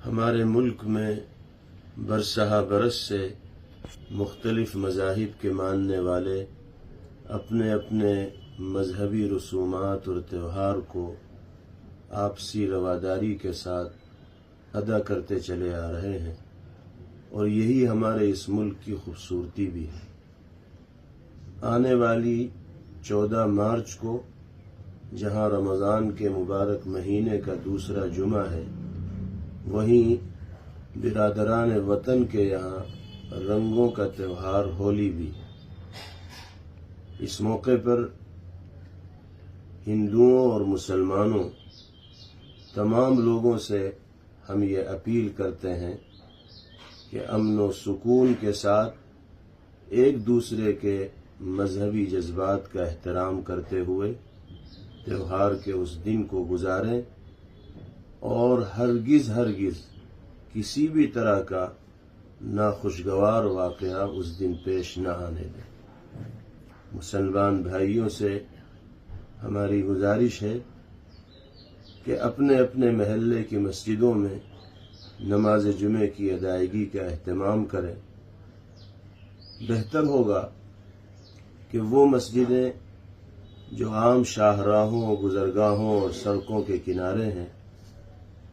ہمارے ملک میں برسہ برس سے مختلف مذاہب کے ماننے والے اپنے اپنے مذہبی رسومات اور تہوار کو آپسی رواداری کے ساتھ ادا کرتے چلے آ رہے ہیں، اور یہی ہمارے اس ملک کی خوبصورتی بھی ہے۔ آنے والی 14 مارچ کو جہاں رمضان کے مبارک مہینے کا دوسرا جمعہ ہے، وہیں برادران وطن کے یہاں رنگوں کا تہوار ہولی بھی ہے۔ اس موقع پر ہندوؤں اور مسلمانوں تمام لوگوں سے ہم یہ اپیل کرتے ہیں کہ امن و سکون کے ساتھ ایک دوسرے کے مذہبی جذبات کا احترام کرتے ہوئے تہوار کے اس دن کو گزاریں، اور ہرگز کسی بھی طرح کا ناخوشگوار واقعہ اس دن پیش نہ آنے دیں۔ مسلمان بھائیوں سے ہماری گزارش ہے کہ اپنے اپنے محلے کی مسجدوں میں نماز جمعہ کی ادائیگی کا اہتمام کریں۔ بہتر ہوگا کہ وہ مسجدیں جو عام شاہراہوں، گزرگاہوں اور سڑکوں کے کنارے ہیں،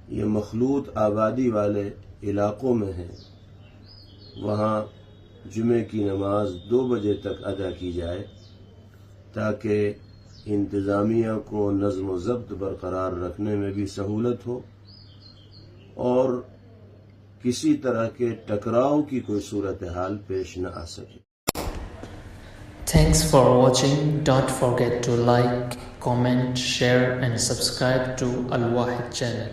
یہ مخلوط آبادی والے علاقوں میں ہیں، وہاں جمعے کی نماز 2 بجے تک ادا کی جائے تاکہ انتظامیہ کو نظم و ضبط برقرار رکھنے میں بھی سہولت ہو اور کسی طرح کے ٹکراؤ کی کوئی صورتحال پیش نہ آ سکے۔ Thanks for watching. Don't forget to like, comment, share and subscribe to Al Wahid channel.